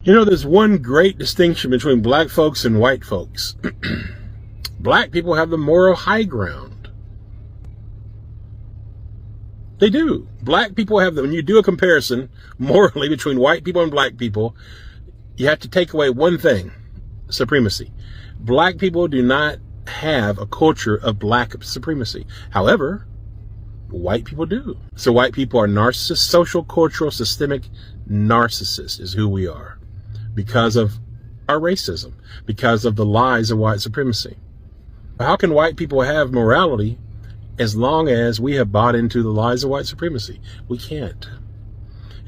You know, there's one great distinction between black folks and white folks. Black people have the moral high ground. They do. Black people have when you do a comparison morally between white people and black people, you have to take away one thing: supremacy. Black people do not have a culture of black supremacy. However, white people do. So white people are narcissists, social, cultural, systemic narcissists is who we are because of our racism, because of the lies of white supremacy. How can white people have morality as long as we have bought into the lies of white supremacy? We can't.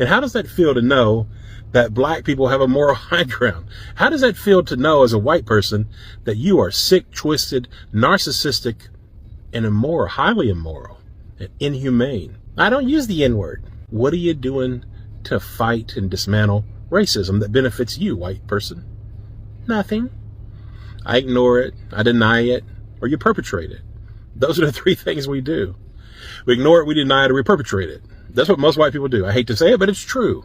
And how does that feel to know that black people have a moral high ground? How does that feel to know as a white person that you are sick, twisted, narcissistic, and immoral, highly immoral, and inhumane? I don't use the N-word. What are you doing to fight and dismantle racism that benefits you, white person? Nothing. I ignore it, I deny it, or you perpetrate it. Those are the three things we do. We ignore it, we deny it, or we perpetrate it. That's what most white people do. I hate to say it, but it's true.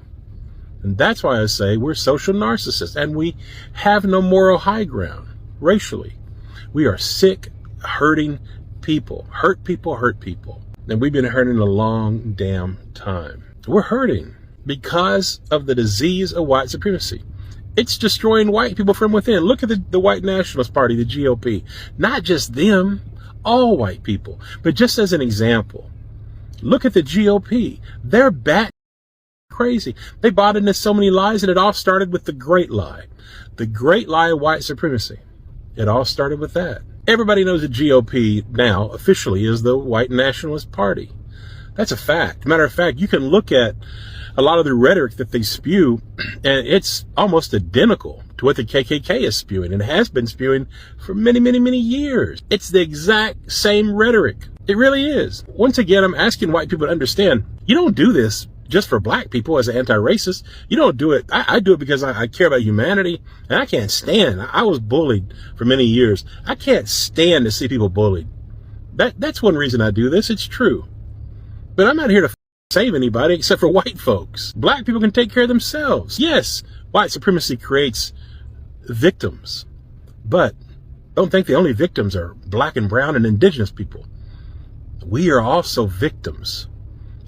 And that's why I say we're social narcissists, and we have no moral high ground racially. We are sick, hurting people. Hurt people, hurt people. And we've been hurting a long damn time. We're hurting because of the disease of white supremacy. It's destroying white people from within. Look at the white nationalist party, the GOP. Not just them, all white people. But just as an example, look at the GOP. They're bat crazy. They bought into so many lies, and it all started with the great lie. The great lie of white supremacy. It all started with that. Everybody knows the GOP now officially is the white nationalist party. That's a fact. Matter of fact, you can look at a lot of the rhetoric that they spew, and it's almost identical to what the KKK is spewing and has been spewing for many, many, many years. It's the exact same rhetoric. It really is. Once again, I'm asking white people to understand, you don't do this just for black people as an anti-racist. You don't do it. I do it because I care about humanity, and I can't stand. I was bullied for many years. I can't stand to see people bullied. That's one reason I do this. It's true. But I'm not here to save anybody except for white folks. Black people can take care of themselves. Yes, white supremacy creates victims, but don't think the only victims are black and brown and indigenous people. We are also victims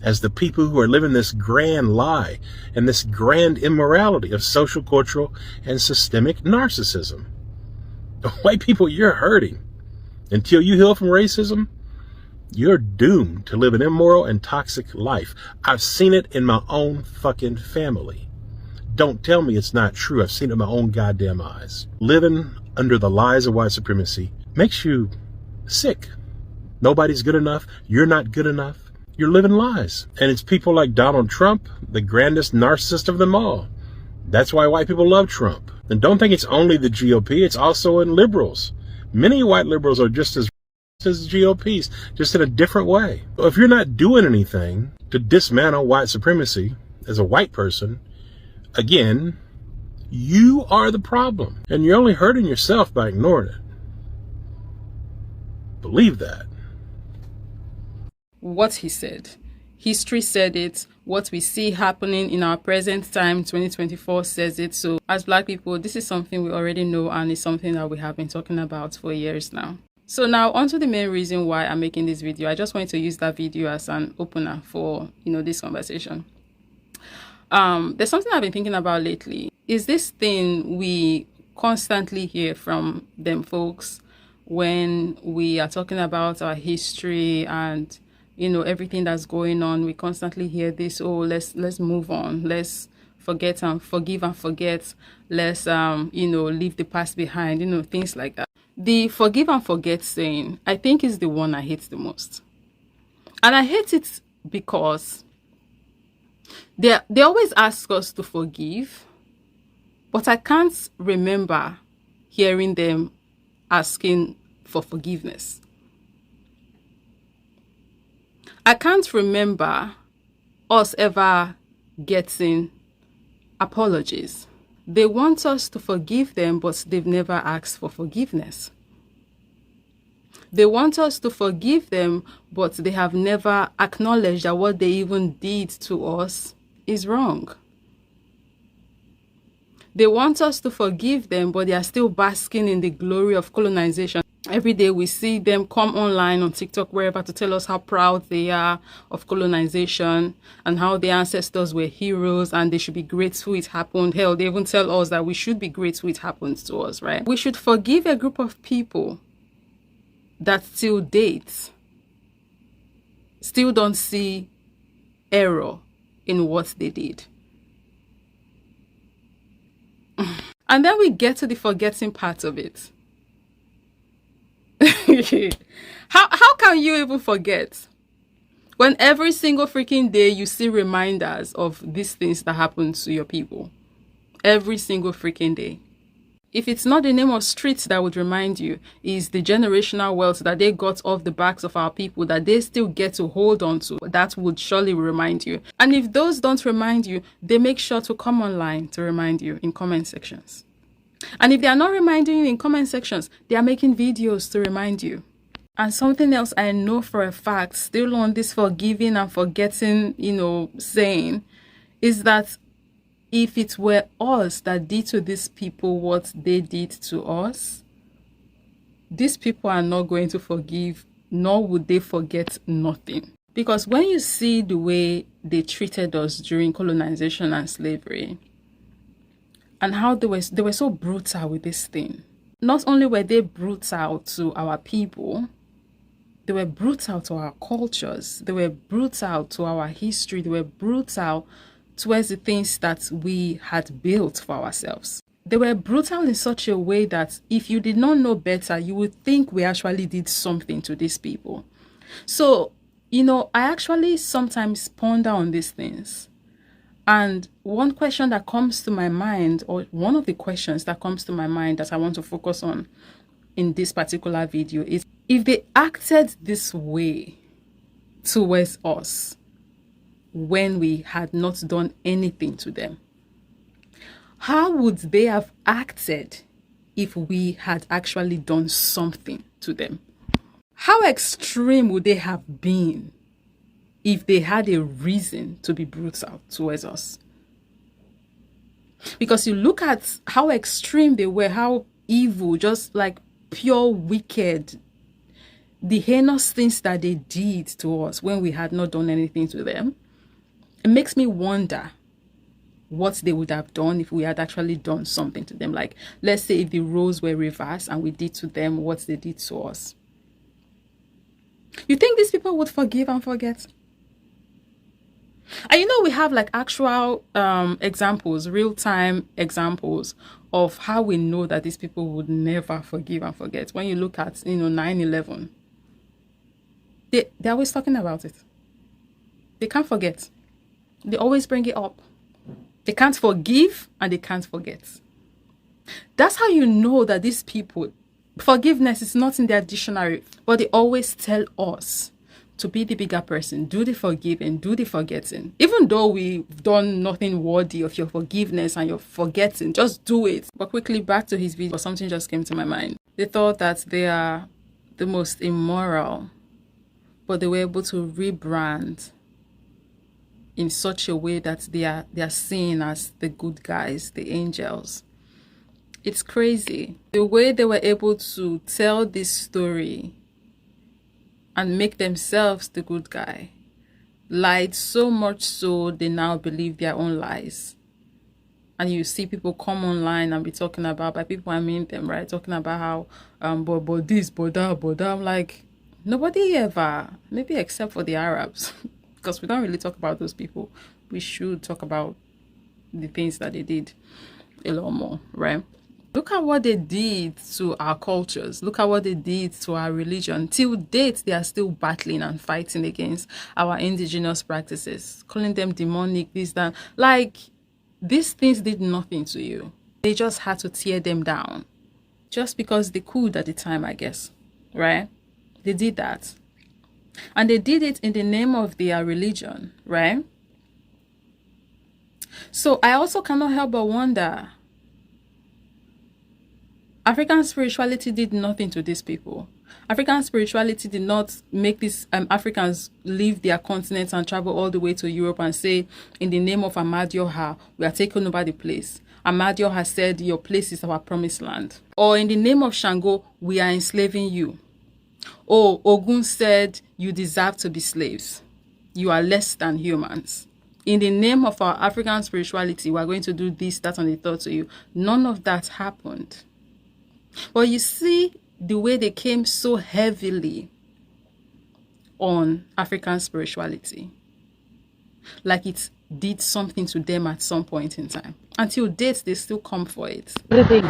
as the people who are living this grand lie and this grand immorality of social, cultural, and systemic narcissism. White people, you're hurting. Until you heal from racism, you're doomed to live an immoral and toxic life. I've seen it in my own fucking family. Don't tell me it's not true. I've seen it in my own goddamn eyes. Living under the lies of white supremacy makes you sick. Nobody's good enough. You're not good enough. You're living lies. And it's people like Donald Trump, the grandest narcissist of them all. That's why white people love Trump. And don't think it's only the GOP. It's also in liberals. Many white liberals are just as GOPs, just in a different way. If you're not doing anything to dismantle white supremacy as a white person, again, you are the problem. And you're only hurting yourself by ignoring it. Believe that. What he said. History said it. What we see happening in our present time, 2024, says it. So as black people, this is something we already know, and it's something that we have been talking about for years now. So now on to the main reason why I'm making this video. I just wanted to use that video as an opener for, this conversation. There's something I've been thinking about lately. Is this thing we constantly hear from them folks when we are talking about our history and, everything that's going on. We constantly hear this, oh, let's move on. Let's forget and forgive and forget. Let's, leave the past behind, things like that. The forgive and forget saying, I think, is the one I hate the most. And I hate it because they always ask us to forgive, but I can't remember hearing them asking for forgiveness. I can't remember us ever getting apologies. They want us to forgive them, but they've never asked for forgiveness. They want us to forgive them, but they have never acknowledged that what they even did to us is wrong. They want us to forgive them, but they are still basking in the glory of colonization. Every day we see them come online on TikTok, wherever, to tell us how proud they are of colonization and how their ancestors were heroes and they should be grateful it happened. Hell, they even tell us that we should be grateful it happened to us, right? We should forgive a group of people that still date, still don't see error in what they did. And then we get to the forgetting part of it. How can you even forget when every single freaking day you see reminders of these things that happen to your people? Every single freaking day. If it's not the name of streets that would remind you, is the generational wealth that they got off the backs of our people that they still get to hold on to, that would surely remind you. And if those don't remind you, they make sure to come online to remind you in comment sections. And if they are not reminding you in comment sections, they are making videos to remind you. And something else I know for a fact, still on this forgiving and forgetting, saying, is that if it were us that did to these people what they did to us, these people are not going to forgive, nor would they forget nothing. Because when you see the way they treated us during colonization and slavery, and how they were so brutal with this thing. Not only were they brutal to our people, they were brutal to our cultures, they were brutal to our history, they were brutal towards the things that we had built for ourselves. They were brutal in such a way that if you did not know better, you would think we actually did something to these people. So, I actually sometimes ponder on these things. And one question that comes to my mind, or one of the questions that comes to my mind that I want to focus on in this particular video, is if they acted this way towards us when we had not done anything to them, how would they have acted if we had actually done something to them? How extreme would they have been if they had a reason to be brutal towards us? Because you look at how extreme they were, how evil, just like pure wicked, the heinous things that they did to us when we had not done anything to them. It makes me wonder what they would have done if we had actually done something to them. Like, let's say if the roles were reversed and we did to them what they did to us. You think these people would forgive and forget? And we have like actual examples, real-time examples of how we know that these people would never forgive and forget. When you look at 9/11, they're always talking about it. They can't forget. They always bring it up. They can't forgive and they can't forget. That's how you know that these people, forgiveness is not in their dictionary, but they always tell us to be the bigger person, do the forgiving, do the forgetting. Even though we've done nothing worthy of your forgiveness and your forgetting, just do it. But quickly back to his video, something just came to my mind. They thought that they are the most immoral, but they were able to rebrand in such a way that they are seen as the good guys, the angels. It's crazy. The way they were able to tell this story and make themselves the good guy, lied so much so they now believe their own lies. And you see people come online and be talking about, by people I mean them, right? Talking about how, but this, but that, but that. I'm like, nobody ever, maybe except for the Arabs, because we don't really talk about those people. We should talk about the things that they did a lot more, right? Look at what they did to our cultures. Look at what they did to our religion. Till date, they are still battling and fighting against our indigenous practices, calling them demonic, this, that. Like, these things did nothing to you. They just had to tear them down. Just because they could at the time, I guess, right? They did that. And they did it in the name of their religion, right? So I also cannot help but wonder, African spirituality did nothing to these people. African spirituality did not make these Africans leave their continent and travel all the way to Europe and say, in the name of Amadioha, we are taking over the place. Amadio has said, your place is our promised land. Or in the name of Shango, we are enslaving you. Or Ogun said, you deserve to be slaves. You are less than humans. In the name of our African spirituality, we are going to do this, that, and the third to you. None of that happened. But you see the way they came so heavily on African spirituality. Like it did something to them at some point in time. Until date, they still come for it. Everything.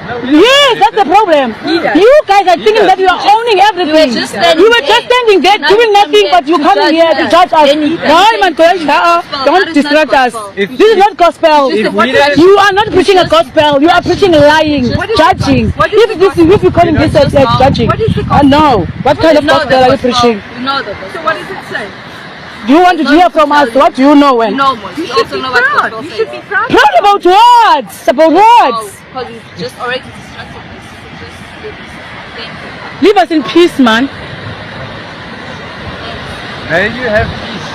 Yes, that's the problem. You guys are thinking that you are owning everything. You were just standing there doing nothing, but you coming here to judge us. Don't distract us. This is not gospel. You are not preaching a gospel. You are preaching lying, judging. If you calling this judging, no. What kind of gospel are you preaching? So what does it say? Do you want to hear from us? What do you know when? No, you should be proud. You should be proud. Proud about what? About what? Because it's just already distracted us. Just leave us. Thank you. Leave us in peace, man. May you have peace.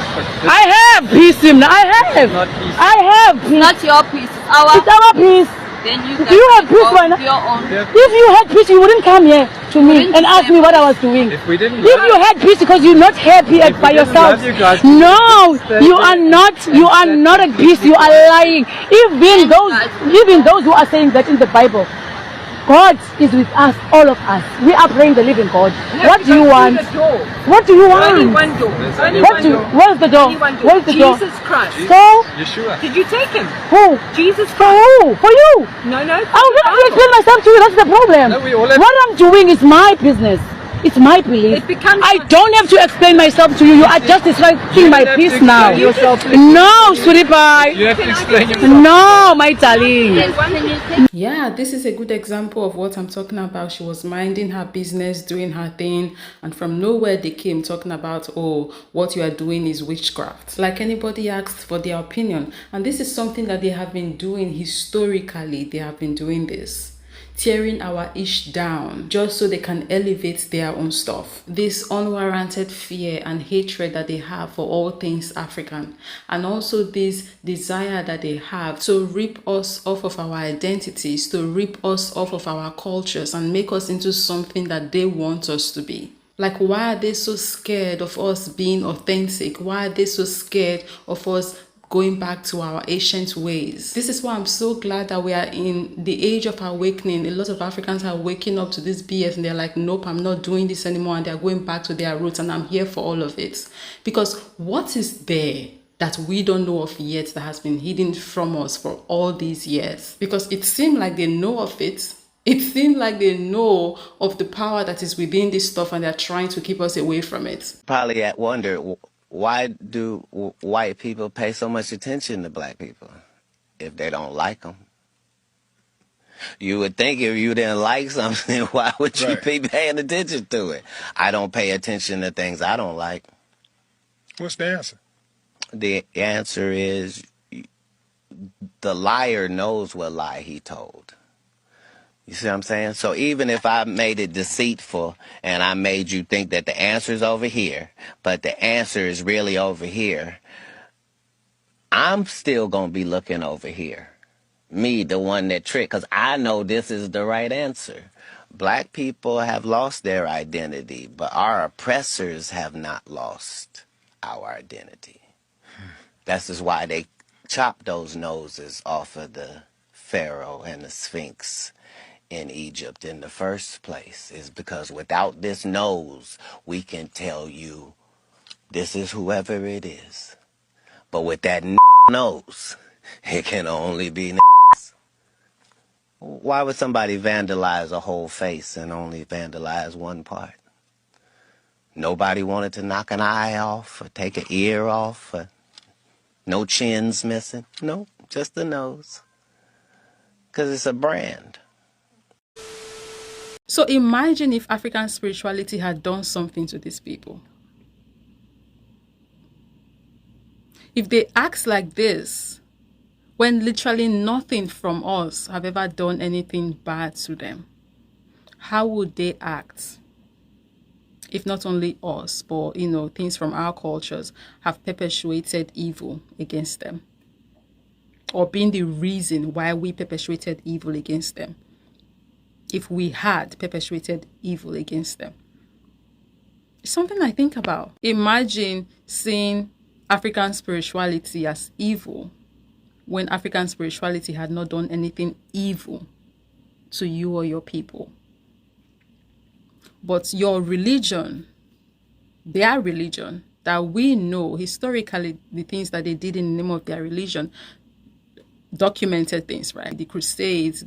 I have peace, Simna. I have. Not peace. I have peace. Not your peace. It's our. It's our peace. Then you Do you have peace right now? your own. If you had peace, you wouldn't come here to me and ask me what I was doing. If we didn't, If you had peace because you're not happy by yourself, no, you are not. You are not at peace. You are lying. Even those who are saying that in the Bible, God is with us, all of us. We are praying the living God. What do you want? What do you want? Only one door. Only What one do? door. Where's the door? Only one door. Where's the door? Jesus Christ. So Yeshua. Did you take him? who? Jesus For Christ. who? For you? No, no. I'm going to explain myself to you. That's the problem. No, we all have- What I'm doing is my business. It's my belief. It becomes- I don't have to explain myself to you. You are just disrupting my don't have peace to now. explain yourself. No, sweetie pie. You have to explain yourself. No, my darling. Yeah, this is a good example of what I'm talking about. She was minding her business, doing her thing, and from nowhere they came talking about, oh, what you are doing is witchcraft. Like anybody asked for their opinion. And this is something that they have been doing historically. They have been doing this. Tearing our ish down just so they can elevate their own stuff. This unwarranted fear and hatred that they have for all things African, and also this desire that they have to rip us off of our identities, to rip us off of our cultures and make us into something that they want us to be. Like, why are they so scared of us being authentic? Why are they so scared of us going back to our ancient ways? This is why I'm so glad that we are in the age of awakening. A lot of Africans are waking up to this BS and they're like, nope, I'm not doing this anymore, and they're going back to their roots, and I'm here for all of it. Because what is there that we don't know of yet that has been hidden from us for all these years? Because it seemed like they know of it. It seemed like they know of the power that is within this stuff, and they're trying to keep us away from it. Probably at wonder, why do white people pay so much attention to black people if they don't like them? You would think if you didn't like something, why would you be paying attention to it? I don't pay attention to things I don't like. What's the answer? The answer is the liar knows what lie he told. You see what I'm saying? So even if I made it deceitful and I made you think that the answer is over here, but the answer is really over here, I'm still going to be looking over here. Me, the one that tricked, because I know this is the right answer. Black people have lost their identity, but our oppressors have not lost our identity. That's just why they chopped those noses off of the Pharaoh and the Sphinx in Egypt in the first place, is because without this nose, we can tell you this is whoever it is. But with that nose, it can only be Why would somebody vandalize a whole face and only vandalize one part? Nobody wanted to knock an eye off or take an ear off or no chins missing. No, just the nose. Because it's a brand. So imagine if African spirituality had done something to these people. If they act like this, when literally nothing from us have ever done anything bad to them, how would they act? If not only us, but, things from our cultures have perpetuated evil against them. or being the reason why we perpetuated evil against them. If we had perpetuated evil against them. It's something I think about. Imagine seeing African spirituality as evil when African spirituality had not done anything evil to you or your people. But your religion, their religion, that we know historically the things that they did in the name of their religion, documented things, right? The Crusades,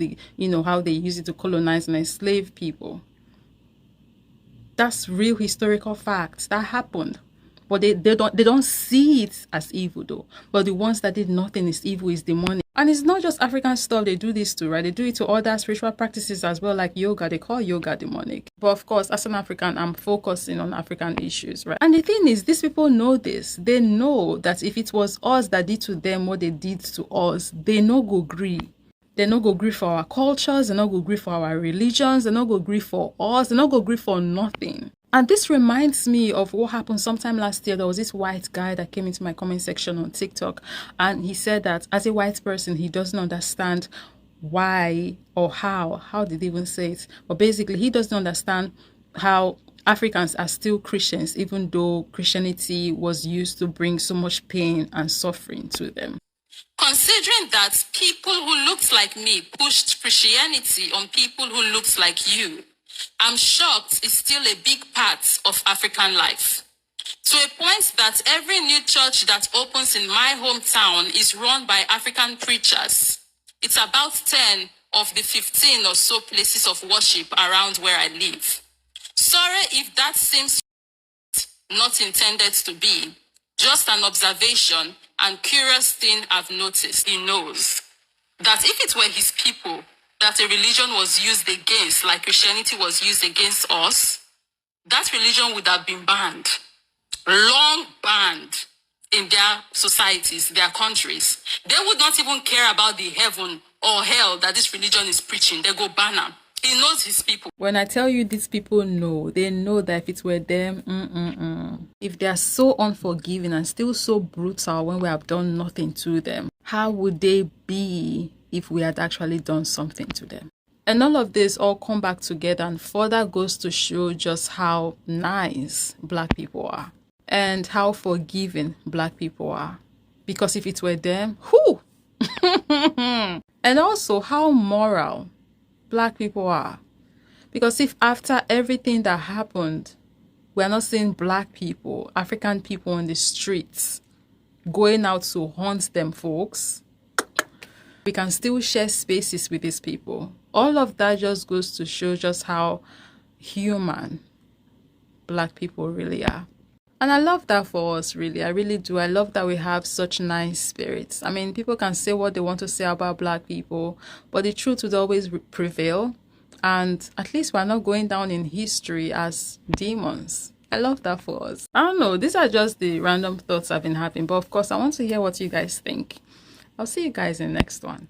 how they used it to colonize and enslave people. That's real historical facts that happened. But they don't see it as evil though. But the ones that did nothing is evil, is demonic. And it's not just African stuff they do this to, right? They do it to other spiritual practices as well, like yoga. They call yoga demonic. But of course, as an African, I'm focusing on African issues, right? And the thing is, these people know this. They know that if it was us that did to them what they did to us, they no go agree. They no go agree for our cultures. They no go agree for our religions. They no go agree for us. They no go agree for nothing. And this reminds me of what happened sometime last year. There was this white guy that came into my comment section on TikTok, and he said that as a white person, he doesn't understand why or how did he even say it? But basically, he doesn't understand how Africans are still Christians, even though Christianity was used to bring so much pain and suffering to them. Considering that people who looked like me pushed Christianity on people who looked like you, I'm shocked it's still a big part of African life. To a point that every new church that opens in my hometown is run by African preachers. It's about 10 of the 15 or so places of worship around where I live. Sorry if that seems not intended to be. Just an observation and curious thing I've noticed. He knows that if it were his people that a religion was used against, like Christianity was used against us, that religion would have been banned, long banned in their societies, their countries. They would not even care about the heaven or hell that this religion is preaching. They go ban them. He knows his people. When I tell you these people know, they know that if it were them, if they are so unforgiving and still so brutal when we have done nothing to them, how would they be if we had actually done something to them? And all of this all come back together and further goes to show just how nice Black people are and how forgiving Black people are. Because if it were them, whoo! And also how moral Black people are. Because if after everything that happened, we're not seeing Black people, African people on the streets, going out to hunt them folks, we can still share spaces with these people. All of that just goes to show just how human Black people really are. And I love that for us, really. I really do. I love that we have such nice spirits. I mean, people can say what they want to say about Black people, but the truth would always prevail. And at least we're not going down in history as demons. I love that for us. I don't know. These are just the random thoughts I've been having. But of course, I want to hear what you guys think. I'll see you guys in the next one.